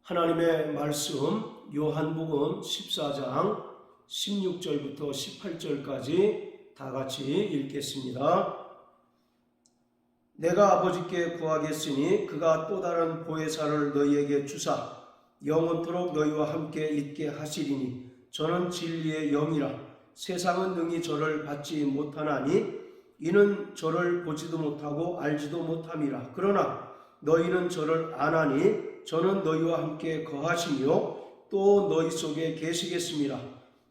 하나님의 말씀 요한복음 14장 16절부터 18절까지 다 같이 읽겠습니다. 내가 아버지께 구하겠으니 그가 또 다른 보혜사를 너희에게 주사 영원토록 너희와 함께 있게 하시리니 저는 진리의 영이라. 세상은 능히 저를 받지 못하나니 이는 저를 보지도 못하고 알지도 못함이라. 그러나 너희는 저를 아나니 저는 너희와 함께 거하시며 또 너희 속에 계시겠습니다.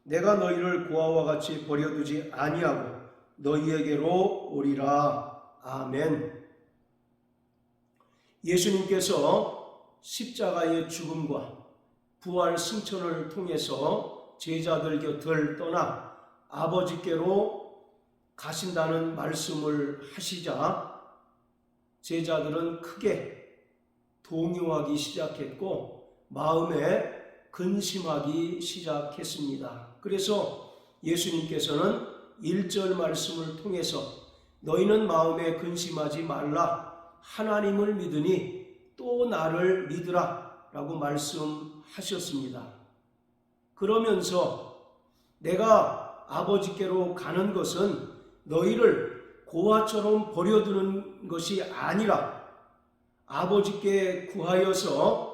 내가 너희를 고아와 같이 버려두지 아니하고 너희에게로 오리라. 아멘. 예수님께서 십자가의 죽음과 부활 승천을 통해서 제자들 곁을 떠나 아버지께로 가신다는 말씀을 하시자 제자들은 크게 동요하기 시작했고 마음에 근심하기 시작했습니다. 그래서 예수님께서는 1절 말씀을 통해서 너희는 마음에 근심하지 말라. 하나님을 믿으니 또 나를 믿으라 라고 말씀하셨습니다. 그러면서 내가 아버지께로 가는 것은 너희를 고아처럼 버려두는 것이 아니라 아버지께 구하여서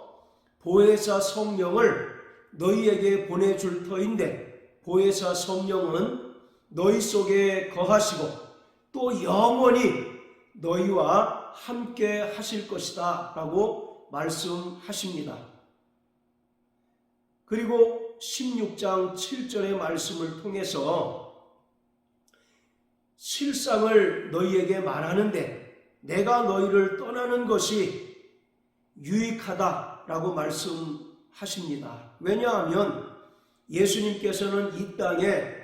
보혜사 성령을 너희에게 보내줄 터인데 보혜사 성령은 너희 속에 거하시고 또 영원히 너희와 함께 하실 것이다 라고 말씀하십니다. 그리고 16장 7절의 말씀을 통해서 실상을 너희에게 말하는데 내가 너희를 떠나는 것이 유익하다라고 말씀하십니다. 왜냐하면 예수님께서는 이 땅에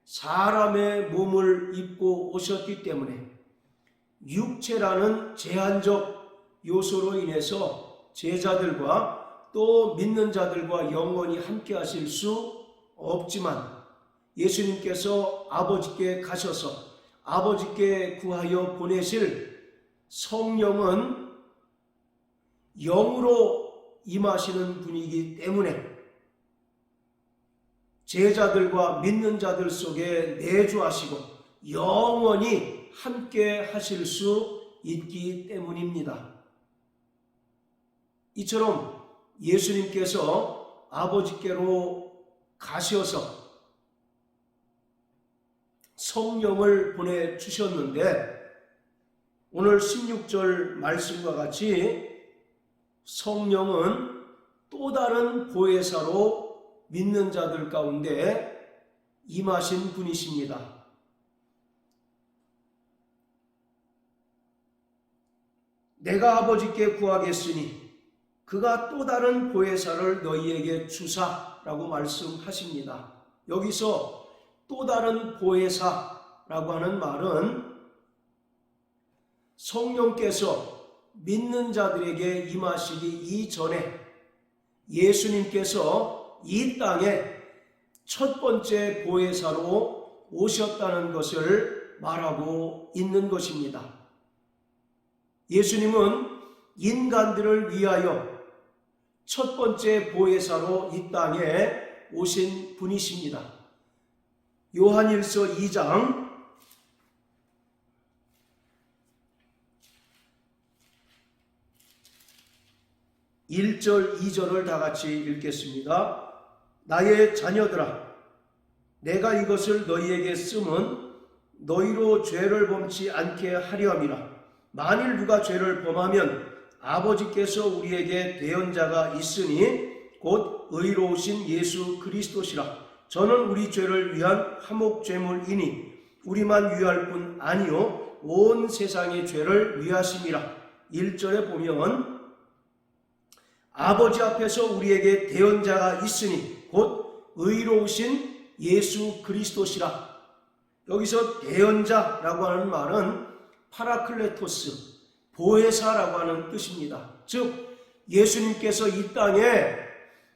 사람의 몸을 입고 오셨기 때문에 육체라는 제한적 요소로 인해서 제자들과 또 믿는 자들과 영원히 함께 하실 수 없지만 예수님께서 아버지께 가셔서 아버지께 구하여 보내실 성령은 영으로 임하시는 분이기 때문에 제자들과 믿는 자들 속에 내주하시고 영원히 함께 하실 수 있기 때문입니다. 이처럼 예수님께서 아버지께로 가셔서 성령을 보내주셨는데 오늘 16절 말씀과 같이 성령은 또 다른 보혜사로 믿는 자들 가운데 임하신 분이십니다. 내가 아버지께 구하겠으니 그가 또 다른 보혜사를 너희에게 주사라고 말씀하십니다. 여기서 또 다른 보혜사라고 하는 말은 성령께서 믿는 자들에게 임하시기 이전에 예수님께서 이 땅에 첫 번째 보혜사로 오셨다는 것을 말하고 있는 것입니다. 예수님은 인간들을 위하여 첫 번째 보혜사로 이 땅에 오신 분이십니다. 요한일서 2장 1절 2절을 다 같이 읽겠습니다. 나의 자녀들아 내가 이것을 너희에게 쓰면 너희로 죄를 범치 않게 하려 함이라. 만일 누가 죄를 범하면 아버지께서 우리에게 대언자가 있으니 곧 의로우신 예수 그리스도시라. 저는 우리 죄를 위한 화목제물이니 우리만 위할 뿐 아니요 온 세상의 죄를 위하심이라. 1절에 보면 아버지 앞에서 우리에게 대언자가 있으니 곧 의로우신 예수 그리스도시라. 여기서 대언자라고 하는 말은 파라클레토스, 보혜사라고 하는 뜻입니다. 즉 예수님께서 이 땅에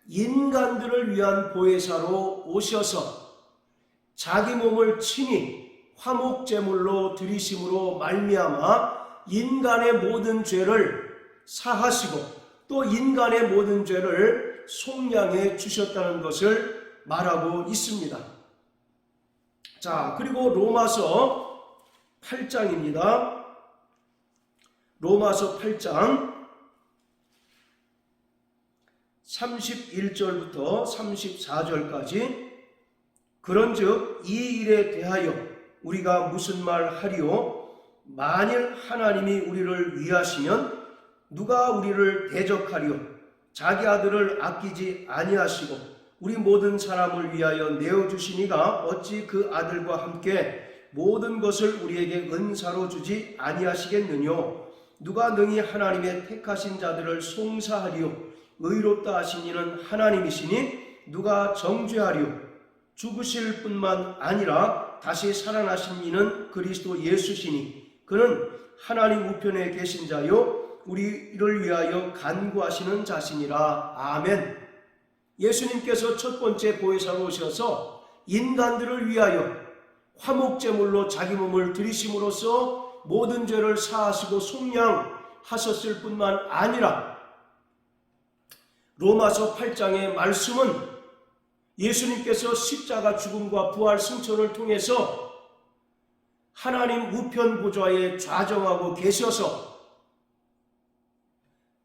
인간들을 위한 보혜사로 오셔서 자기 몸을 친히 화목제물로 드리심으로 말미암아 인간의 모든 죄를 사하시고 또 인간의 모든 죄를 속량해 주셨다는 것을 말하고 있습니다. 자, 그리고 로마서 8장입니다. 로마서 8장 31절부터 34절까지 그런즉 이 일에 대하여 우리가 무슨 말 하리요? 만일 하나님이 우리를 위하시면 누가 우리를 대적하리요? 자기 아들을 아끼지 아니하시고 우리 모든 사람을 위하여 내어주시니가 어찌 그 아들과 함께 모든 것을 우리에게 은사로 주지 아니하시겠느뇨? 누가 능히 하나님의 택하신 자들을 송사하리요? 의롭다 하신 이는 하나님이시니 누가 정죄하리요? 죽으실 뿐만 아니라 다시 살아나신 이는 그리스도 예수시니 그는 하나님 우편에 계신 자요 우리를 위하여 간구하시는 자시니라. 아멘. 예수님께서 첫 번째 보혜사로 오셔서 인간들을 위하여 화목제물로 자기 몸을 드리심으로써 모든 죄를 사하시고 속량하셨을 뿐만 아니라 로마서 8장의 말씀은 예수님께서 십자가 죽음과 부활 승천을 통해서 하나님 우편 보좌에 좌정하고 계셔서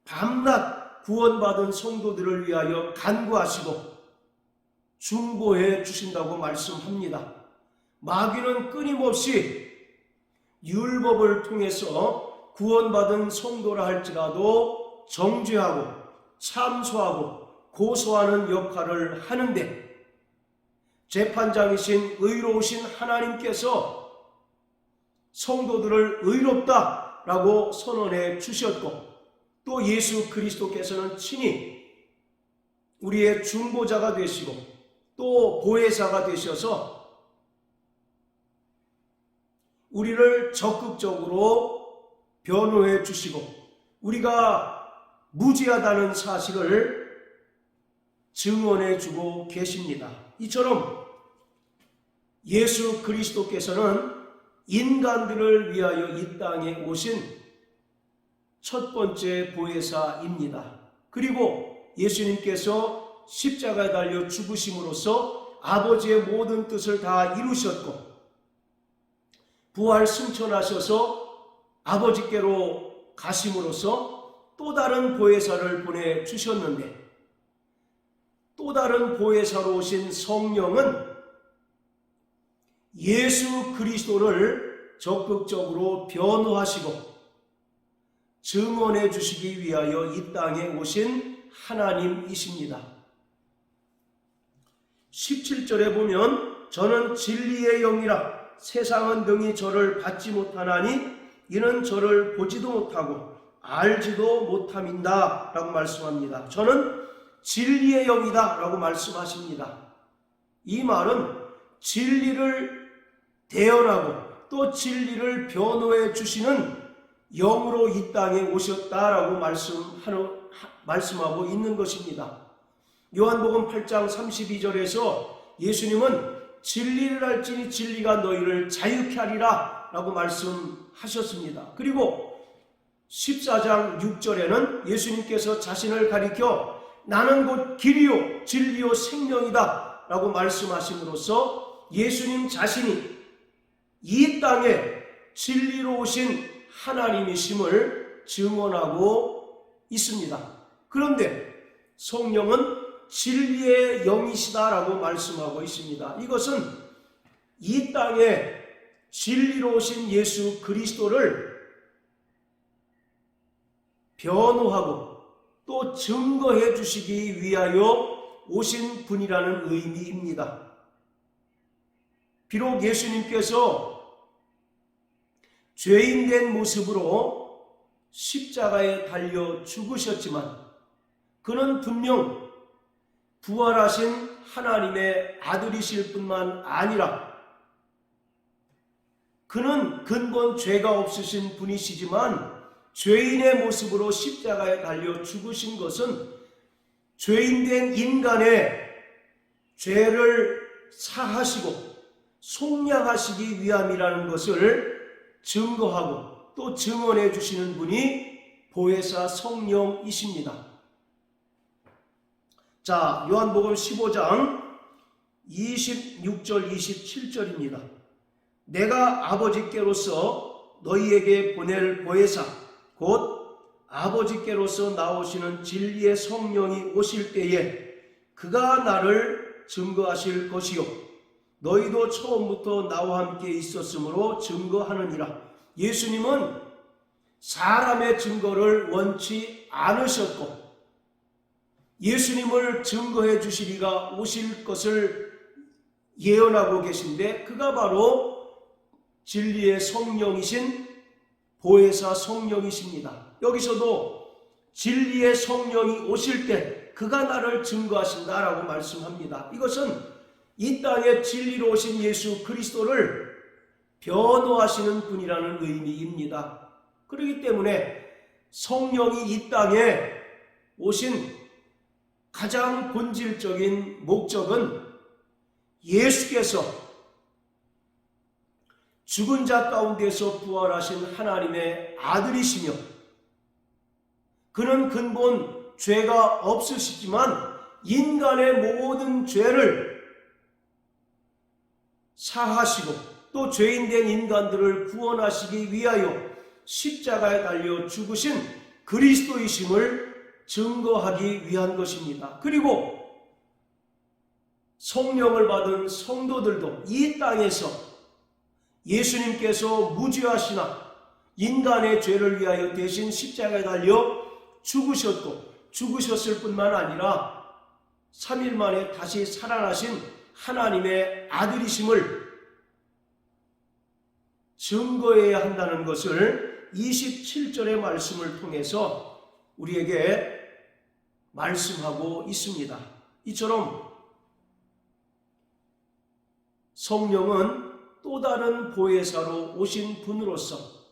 밤낮 구원받은 성도들을 위하여 간구하시고 중보해 주신다고 말씀합니다. 마귀는 끊임없이 율법을 통해서 구원받은 성도라 할지라도 정죄하고 참소하고 고소하는 역할을 하는데 재판장이신 의로우신 하나님께서 성도들을 의롭다라고 선언해 주셨고 또 예수 그리스도께서는 친히 우리의 중보자가 되시고 또 보혜사가 되셔서 우리를 적극적으로 변호해 주시고 우리가 무죄하다는 사실을 증언해 주고 계십니다. 이처럼 예수 그리스도께서는 인간들을 위하여 이 땅에 오신 첫 번째 보혜사입니다. 그리고 예수님께서 십자가에 달려 죽으심으로써 아버지의 모든 뜻을 다 이루셨고 부활 승천하셔서 아버지께로 가심으로써 또 다른 보혜사를 보내주셨는데 또 다른 보혜사로 오신 성령은 예수 그리스도를 적극적으로 변호하시고 증언해 주시기 위하여 이 땅에 오신 하나님이십니다. 17절에 보면 저는 진리의 영이라 세상은 능히 저를 받지 못하나니 이는 저를 보지도 못하고 알지도 못함인다 라고 말씀합니다. 저는 진리의 영이다 라고 말씀하십니다. 이 말은 진리를 대언하고 또 진리를 변호해 주시는 영으로 이 땅에 오셨다라고 말씀하고 있는 것입니다. 요한복음 8장 32절에서 예수님은 진리를 알지니 진리가 너희를 자유케 하리라 라고 말씀하셨습니다. 그리고 14장 6절에는 예수님께서 자신을 가리켜 나는 곧 길이요 진리요 생명이다 라고 말씀하심으로써 예수님 자신이 이 땅에 진리로 오신 하나님이심을 증언하고 있습니다. 그런데 성령은 진리의 영이시다라고 말씀하고 있습니다. 이것은 이 땅에 진리로 오신 예수 그리스도를 변호하고 또 증거해 주시기 위하여 오신 분이라는 의미입니다. 비록 예수님께서 죄인된 모습으로 십자가에 달려 죽으셨지만 그는 분명 부활하신 하나님의 아들이실 뿐만 아니라 그는 근본 죄가 없으신 분이시지만 죄인의 모습으로 십자가에 달려 죽으신 것은 죄인된 인간의 죄를 사하시고 속량하시기 위함이라는 것을 증거하고 또 증언해 주시는 분이 보혜사 성령이십니다. 자, 요한복음 15장 26절 27절입니다. 내가 아버지께로서 너희에게 보낼 보혜사 곧 아버지께로서 나오시는 진리의 성령이 오실 때에 그가 나를 증거하실 것이요 너희도 처음부터 나와 함께 있었으므로 증거하느니라. 예수님은 사람의 증거를 원치 않으셨고 예수님을 증거해 주시리가 오실 것을 예언하고 계신데 그가 바로 진리의 성령이신 보혜사 성령이십니다. 여기서도 진리의 성령이 오실 때 그가 나를 증거하신다라고 말씀합니다. 이것은 이 땅에 진리로 오신 예수 그리스도를 변호하시는 분이라는 의미입니다. 그렇기 때문에 성령이 이 땅에 오신 가장 본질적인 목적은 예수께서 죽은 자 가운데서 부활하신 하나님의 아들이시며 그는 근본 죄가 없으시지만 인간의 모든 죄를 사하시고 또 죄인된 인간들을 구원하시기 위하여 십자가에 달려 죽으신 그리스도이심을 증거하기 위한 것입니다. 그리고 성령을 받은 성도들도 이 땅에서 예수님께서 무죄하시나 인간의 죄를 위하여 대신 십자가에 달려 죽으셨고 죽으셨을 뿐만 아니라 3일 만에 다시 살아나신 하나님의 아들이심을 증거해야 한다는 것을 27절의 말씀을 통해서 우리에게 말씀하고 있습니다. 이처럼 성령은 또 다른 보혜사로 오신 분으로서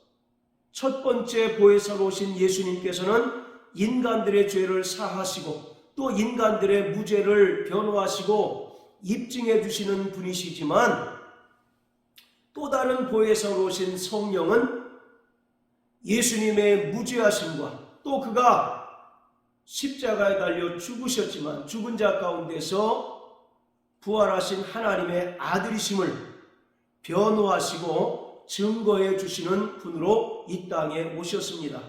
첫 번째 보혜사로 오신 예수님께서는 인간들의 죄를 사하시고 또 인간들의 무죄를 변호하시고 입증해 주시는 분이시지만 또 다른 보혜사로 오신 성령은 예수님의 무죄하심과 또 그가 십자가에 달려 죽으셨지만 죽은 자 가운데서 부활하신 하나님의 아들이심을 변호하시고 증거해 주시는 분으로 이 땅에 오셨습니다.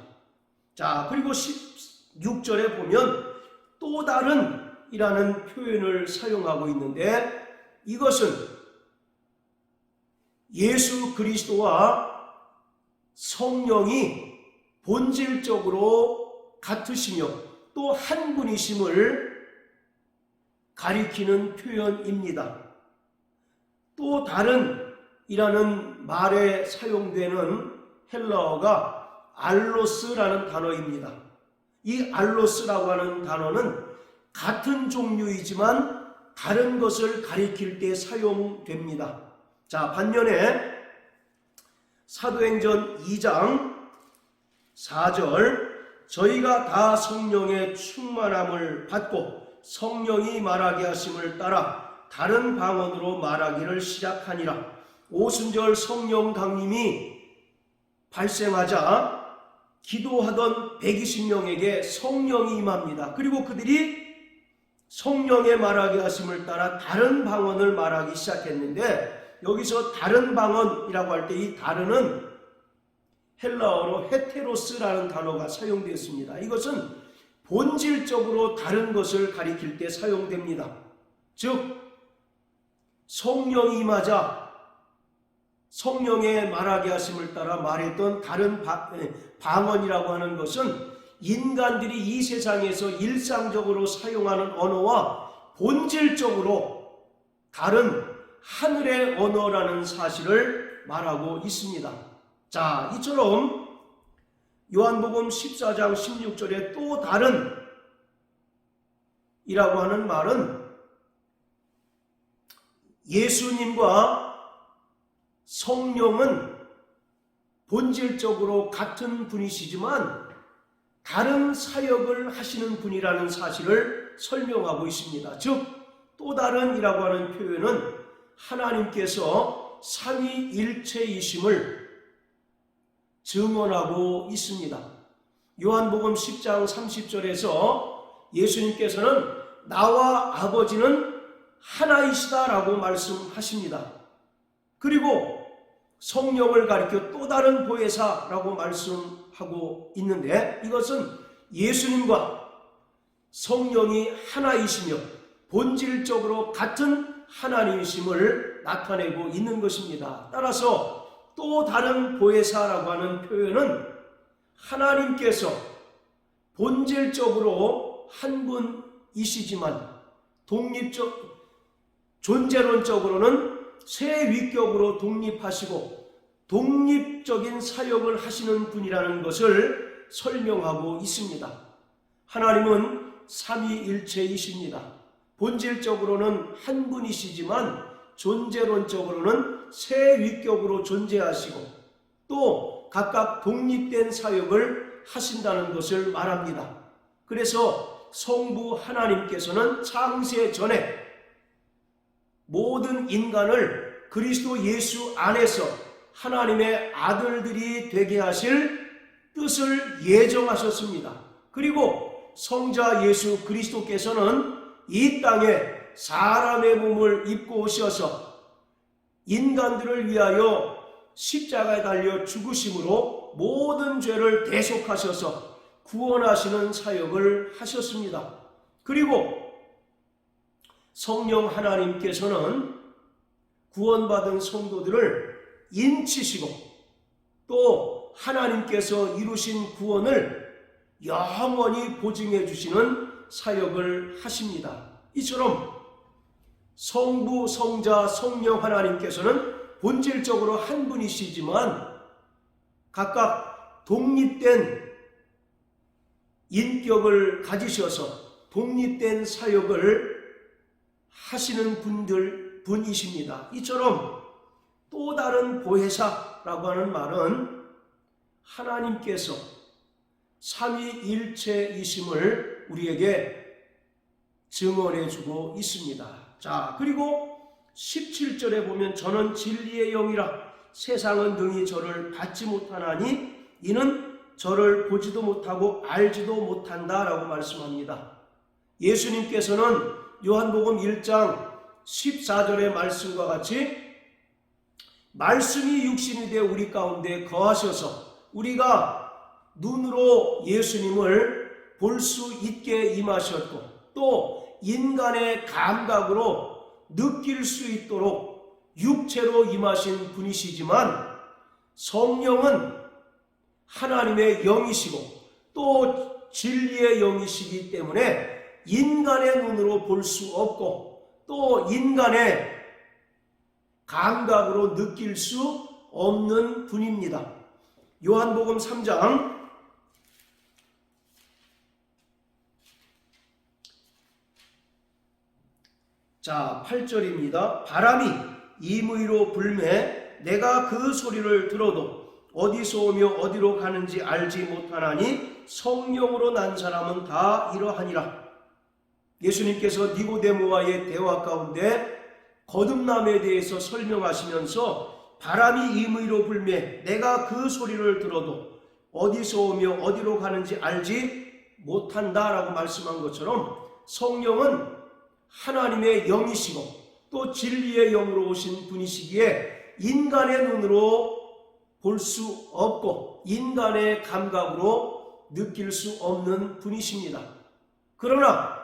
자, 그리고 16절에 보면 또 다른 이라는 표현을 사용하고 있는데 이것은 예수 그리스도와 성령이 본질적으로 같으시며 또 한 분이심을 가리키는 표현입니다. 또 다른 이라는 말에 사용되는 헬라어가 알로스라는 단어입니다. 이 알로스라고 하는 단어는 같은 종류이지만 다른 것을 가리킬 때 사용됩니다. 자, 반면에 사도행전 2장 4절 저희가 다 성령의 충만함을 받고 성령이 말하게 하심을 따라 다른 방언으로 말하기를 시작하니라. 오순절 성령 강림이 발생하자 기도하던 120명에게 성령이 임합니다. 그리고 그들이 성령의 말하게 하심을 따라 다른 방언을 말하기 시작했는데 여기서 다른 방언이라고 할 때 이 다른은 헬라어로 헤테로스라는 단어가 사용되었습니다. 이것은 본질적으로 다른 것을 가리킬 때 사용됩니다. 즉 성령이 임하자 성령의 말하게 하심을 따라 말했던 다른 방언이라고 하는 것은 인간들이 이 세상에서 일상적으로 사용하는 언어와 본질적으로 다른 하늘의 언어라는 사실을 말하고 있습니다. 자, 이처럼 요한복음 14장 16절에 또 다른 이라고 하는 말은 예수님과 성령은 본질적으로 같은 분이시지만 다른 사역을 하시는 분이라는 사실을 설명하고 있습니다. 즉, 또 다른 이라고 하는 표현은 하나님께서 삼위일체이심을 증언하고 있습니다. 요한복음 10장 30절에서 예수님께서는 나와 아버지는 하나이시다라고 말씀하십니다. 그리고 성령을 가리켜 또 다른 보혜사라고 말씀하고 있는데, 이것은 예수님과 성령이 하나이시며 본질적으로 같은 하나님이심을 나타내고 있는 것입니다. 따라서 또 다른 보혜사라고 하는 표현은 하나님께서 본질적으로 한 분이시지만 존재론적으로는 세 위격으로 독립하시고 독립적인 사역을 하시는 분이라는 것을 설명하고 있습니다. 하나님은 삼위일체이십니다. 본질적으로는 한 분이시지만 존재론적으로는 세 위격으로 존재하시고 또 각각 독립된 사역을 하신다는 것을 말합니다. 그래서 성부 하나님께서는 창세 전에 모든 인간을 그리스도 예수 안에서 하나님의 아들들이 되게 하실 뜻을 예정하셨습니다. 그리고 성자 예수 그리스도께서는 이 땅에 사람의 몸을 입고 오셔서 인간들을 위하여 십자가에 달려 죽으심으로 모든 죄를 대속하셔서 구원하시는 사역을 하셨습니다. 그리고 성령 하나님께서는 구원받은 성도들을 인치시고 또 하나님께서 이루신 구원을 영원히 보증해 주시는 사역을 하십니다. 이처럼 성부, 성자, 성령 하나님께서는 본질적으로 한 분이시지만 각각 독립된 인격을 가지셔서 독립된 사역을 하시는 분이십니다. 이처럼 또 다른 보혜사라고 하는 말은 하나님께서 삼위일체이심을 우리에게 증언해 주고 있습니다. 자, 그리고 17절에 보면 저는 진리의 영이라 세상은 능히 저를 받지 못하나니 이는 저를 보지도 못하고 알지도 못한다 라고 말씀합니다. 예수님께서는 요한복음 1장 14절의 말씀과 같이 말씀이 육신이 되어 우리 가운데 거하셔서 우리가 눈으로 예수님을 볼 수 있게 임하셨고 또 인간의 감각으로 느낄 수 있도록 육체로 임하신 분이시지만 성령은 하나님의 영이시고 또 진리의 영이시기 때문에 인간의 눈으로 볼 수 없고 또 인간의 감각으로 느낄 수 없는 분입니다. 요한복음 3장 8절입니다. 바람이 임의로 불매 내가 그 소리를 들어도 어디서 오며 어디로 가는지 알지 못하나니 성령으로 난 사람은 다 이러하니라. 예수님께서 니고데모와의 대화 가운데 거듭남에 대해서 설명하시면서 바람이 임의로 불매 내가 그 소리를 들어도 어디서 오며 어디로 가는지 알지 못한다라고 말씀한 것처럼 성령은 하나님의 영이시고 또 진리의 영으로 오신 분이시기에 인간의 눈으로 볼 수 없고 인간의 감각으로 느낄 수 없는 분이십니다. 그러나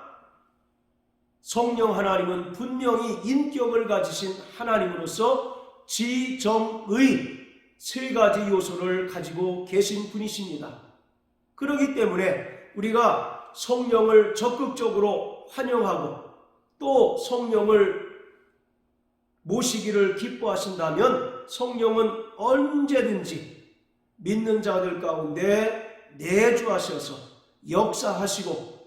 성령 하나님은 분명히 인격을 가지신 하나님으로서 지정의 세 가지 요소를 가지고 계신 분이십니다. 그렇기 때문에 우리가 성령을 적극적으로 환영하고 또 성령을 모시기를 기뻐하신다면 성령은 언제든지 믿는 자들 가운데 내주하셔서 역사하시고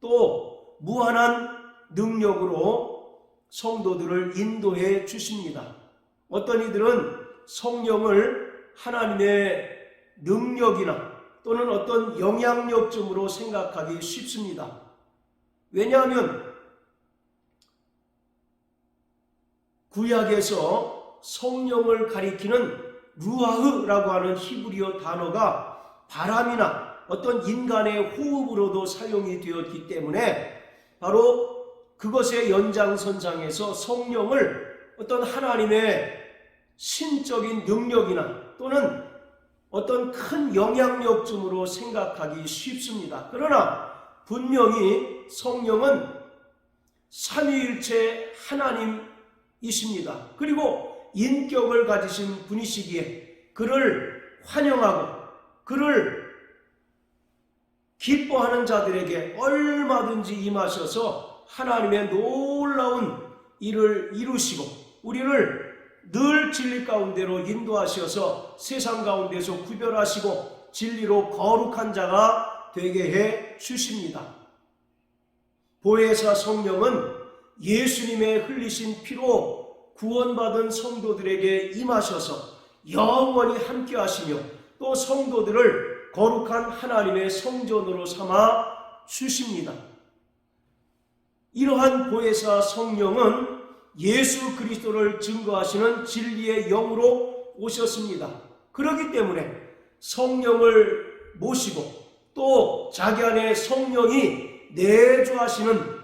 또 무한한 능력으로 성도들을 인도해 주십니다. 어떤 이들은 성령을 하나님의 능력이나 또는 어떤 영향력쯤으로 생각하기 쉽습니다. 왜냐하면 구약에서 성령을 가리키는 루아흐라고 하는 히브리어 단어가 바람이나 어떤 인간의 호흡으로도 사용이 되었기 때문에 바로 그것의 연장선상에서 성령을 어떤 하나님의 신적인 능력이나 또는 어떤 큰 영향력쯤으로 생각하기 쉽습니다. 그러나 분명히 성령은 삼위일체 하나님이십니다. 그리고 인격을 가지신 분이시기에 그를 환영하고 그를 기뻐하는 자들에게 얼마든지 임하셔서 하나님의 놀라운 일을 이루시고 우리를 늘 진리 가운데로 인도하셔서 세상 가운데서 구별하시고 진리로 거룩한 자가 되게 해 주십니다. 보혜사 성령은 예수님의 흘리신 피로 구원받은 성도들에게 임하셔서 영원히 함께 하시며 또 성도들을 거룩한 하나님의 성전으로 삼아 주십니다. 이러한 보혜사 성령은 예수 그리스도를 증거하시는 진리의 영으로 오셨습니다. 그렇기 때문에 성령을 모시고 또 자기 안에 성령이 내주하시는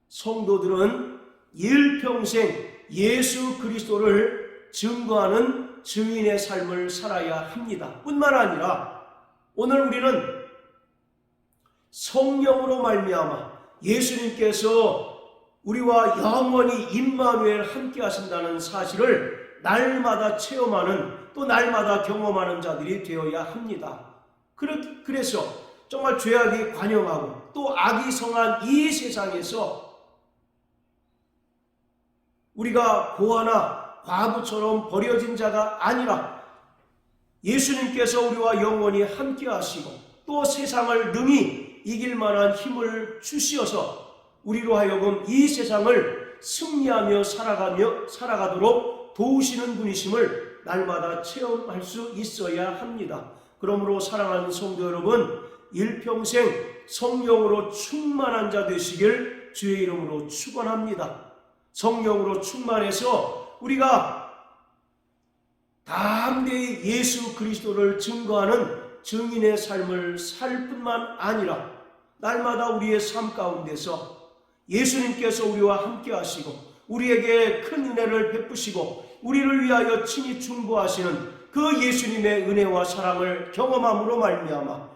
성도들은 일평생 예수 그리스도를 증거하는 증인의 삶을 살아야 합니다. 뿐만 아니라 오늘 우리는 성령으로 말미암아 예수님께서 우리와 영원히 임마누엘 함께 하신다는 사실을 날마다 체험하는 또 날마다 경험하는 자들이 되어야 합니다. 그래서 정말 죄악이 관영하고 또 악이 성한 이 세상에서 우리가 고아나 과부처럼 버려진 자가 아니라 예수님께서 우리와 영원히 함께 하시고 또 세상을 능히 이길 만한 힘을 주시어서 우리로 하여금 이 세상을 승리하며 살아가도록 도우시는 분이심을 날마다 체험할 수 있어야 합니다. 그러므로 사랑하는 성도 여러분, 일평생 성령으로 충만한 자 되시길 주의 이름으로 축원합니다. 성령으로 충만해서 우리가 담대히 예수 그리스도를 증거하는 증인의 삶을 살 뿐만 아니라 날마다 우리의 삶 가운데서 예수님께서 우리와 함께 하시고 우리에게 큰 은혜를 베푸시고 우리를 위하여 친히 중보하시는 그 예수님의 은혜와 사랑을 경험함으로 말미암아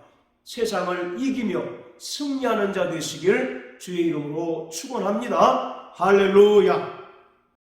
세상을 이기며 승리하는 자 되시길 주의 이름으로 축원합니다. 할렐루야.